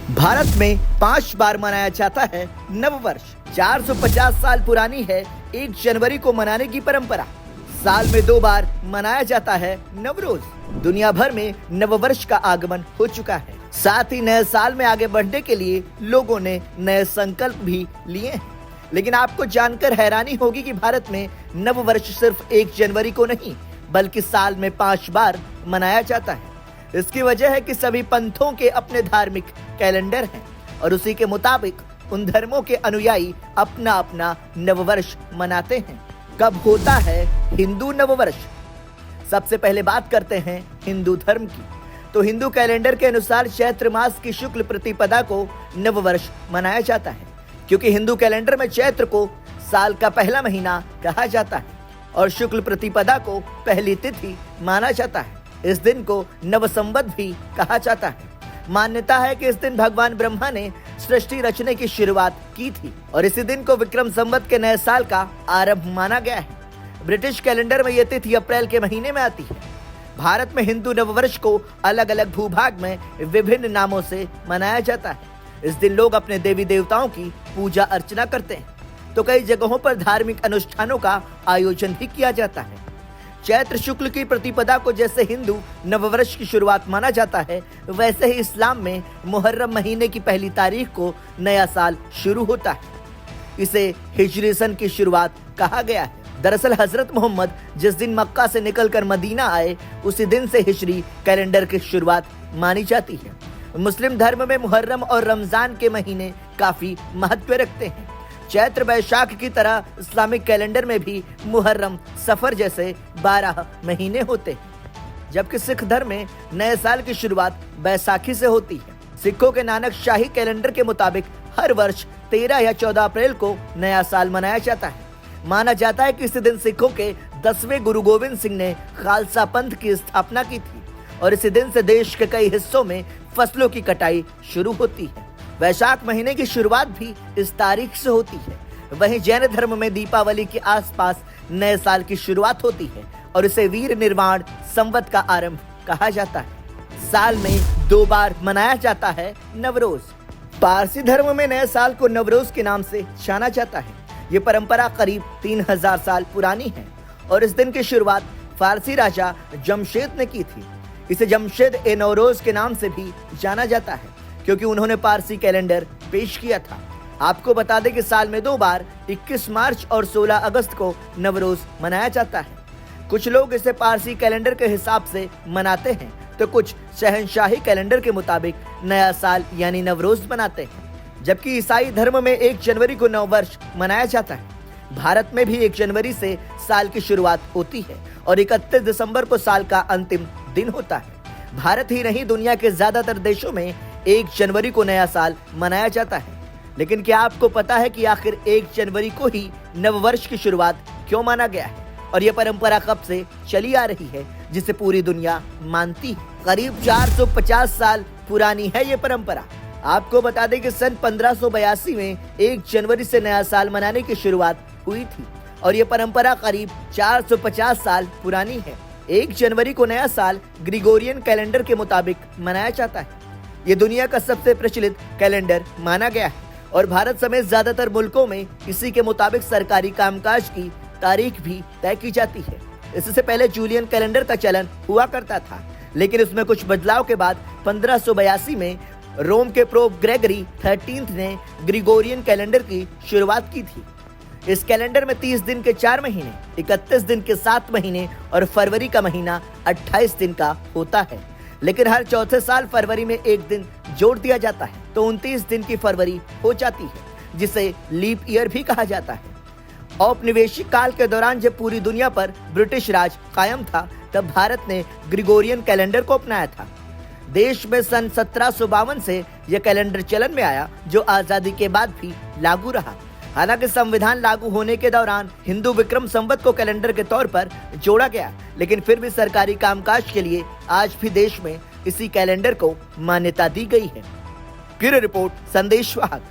भारत में 5 बार मनाया जाता है नववर्ष। 450 साल पुरानी है 1 जनवरी को मनाने की परंपरा। साल में 2 बार मनाया जाता है नवरोज। दुनिया भर में नववर्ष का आगमन हो चुका है। साथ ही नए साल में आगे बढ़ने के लिए लोगों ने नए संकल्प भी लिए हैं। लेकिन आपको जानकर हैरानी होगी कि भारत में नववर्ष सिर्फ 1 जनवरी को नहीं बल्कि साल में 5 बार मनाया जाता है। इसकी वजह है कि सभी पंथों के अपने धार्मिक कैलेंडर हैं और उसी के मुताबिक उन धर्मों के अनुयायी अपना अपना नववर्ष मनाते हैं। कब होता है हिंदू नववर्ष? सबसे पहले बात करते हैं हिंदू धर्म की। तो हिंदू कैलेंडर के अनुसार चैत्र मास की शुक्ल प्रतिपदा को नववर्ष मनाया जाता है, क्योंकि हिंदू कैलेंडर में चैत्र को साल का पहला महीना कहा जाता है और शुक्ल प्रतिपदा को पहली तिथि माना जाता है। इस दिन को नवसंवत भी कहा जाता है। मान्यता है कि इस दिन भगवान ब्रह्मा ने सृष्टि रचने की शुरुआत की थी और इसी दिन को विक्रम संवत के नए साल का आरंभ माना गया है। ब्रिटिश कैलेंडर में यह तिथि अप्रैल के महीने में आती है। भारत में हिंदू नववर्ष को अलग अलग भूभाग में विभिन्न नामों से मनाया जाता है। इस दिन लोग अपने देवी देवताओं की पूजा अर्चना करते हैं, तो कई जगहों पर धार्मिक अनुष्ठानों का आयोजन भी किया जाता है। चैत्र शुक्ल की प्रतिपदा को जैसे हिंदू नववर्ष की शुरुआत माना जाता है, वैसे ही इस्लाम में मुहर्रम महीने की पहली तारीख को नया साल शुरू होता है। इसे हिजरी सन की शुरुआत कहा गया है। दरअसल हजरत मोहम्मद जिस दिन मक्का से निकलकर मदीना आए, उसी दिन से हिजरी कैलेंडर की शुरुआत मानी जाती है। मुस्लिम धर्म में मुहर्रम और रमजान के महीने काफी महत्व रखते हैं। चैत्र वैशाख की तरह इस्लामिक कैलेंडर में भी मुहर्रम सफर जैसे 12 महीने होते हैं, जबकि सिख धर्म में नए साल की शुरुआत बैसाखी से होती है। सिखों के नानक शाही कैलेंडर के मुताबिक हर वर्ष 13 या 14 अप्रैल को नया साल मनाया जाता है। माना जाता है कि इसी दिन सिखों के 10वें गुरु गोविंद सिंह ने खालसा पंथ की स्थापना की थी और इसी दिन से देश के कई हिस्सों में फसलों की कटाई शुरू होती है। वैशाख महीने की शुरुआत भी इस तारीख से होती है। वहीं जैन धर्म में दीपावली के आसपास नए साल की शुरुआत होती है और इसे वीर निर्वाण संवत का आरंभ कहा जाता है। साल में 2 बार मनाया जाता है नवरोज। पारसी धर्म में नए साल को नवरोज के नाम से जाना जाता है। ये परंपरा करीब 3000 साल पुरानी है और इस दिन की शुरुआत फारसी राजा जमशेद ने की थी। इसे जमशेद ए नौरोज के नाम से भी जाना जाता है, क्योंकि उन्होंने पारसी कैलेंडर पेश किया था। आपको बता दें कि साल में 2 बार 21 मार्च और 16 अगस्त को नवरोज मनाया जाता है। कुछ लोग इसे पारसी कैलेंडर के हिसाब से मनाते हैं, तो कुछ शहनशाही कैलेंडर के मुताबिक नया साल यानी नवरोज मनाते हैं। जबकि ईसाई धर्म में 1 जनवरी को नववर्ष मनाया जाता है। भारत में भी 1 जनवरी से साल की शुरुआत होती है और 31 दिसंबर को साल का अंतिम दिन होता है। भारत ही नहीं, दुनिया के ज्यादातर देशों में 1 जनवरी को नया साल मनाया जाता है। लेकिन क्या आपको पता है कि आखिर 1 जनवरी को ही नववर्ष की शुरुआत क्यों माना गया है और यह परंपरा कब से चली आ रही है, जिसे पूरी दुनिया मानती है? करीब 450 साल पुरानी है ये परंपरा। आपको बता दें कि सन 1582 में 1 जनवरी से नया साल मनाने की शुरुआत हुई थी और ये परंपरा करीब 450 साल पुरानी है। 1 जनवरी को नया साल ग्रिगोरियन कैलेंडर के मुताबिक मनाया जाता है। ये दुनिया का सबसे प्रचलित कैलेंडर माना गया है और भारत समेत ज्यादातर मुल्कों में इसी के मुताबिक सरकारी कामकाज की तारीख भी तय की जाती है। इससे पहले जूलियन कैलेंडर का चलन हुआ करता था, लेकिन उसमें कुछ बदलाव के बाद 1582 में रोम के पोप ग्रेगरी 13 ने ग्रिगोरियन कैलेंडर की शुरुआत की थी। इस कैलेंडर में 30 दिन के 4 महीने, 31 दिन के 7 महीने और फरवरी का महीना 28 दिन का होता है। लेकिन हर चौथे साल फरवरी में 1 दिन जोड़ दिया जाता है, तो 29 दिन की फरवरी हो जाती है, जिसे लीप ईयर भी कहा जाता है। औपनिवेशिक काल के दौरान जब पूरी दुनिया पर ब्रिटिश राज कायम था, तब भारत ने ग्रिगोरियन कैलेंडर को अपनाया था। देश में सन 1752 से यह कैलेंडर चलन में आया, जो आजादी के बाद भी लागू रहा। हालांकि संविधान लागू होने के दौरान हिंदू विक्रम संवत को कैलेंडर के तौर पर जोड़ा गया, लेकिन फिर भी सरकारी कामकाज के लिए आज भी देश में इसी कैलेंडर को मान्यता दी गई है। ब्यूरो रिपोर्ट, संदेश वाहक।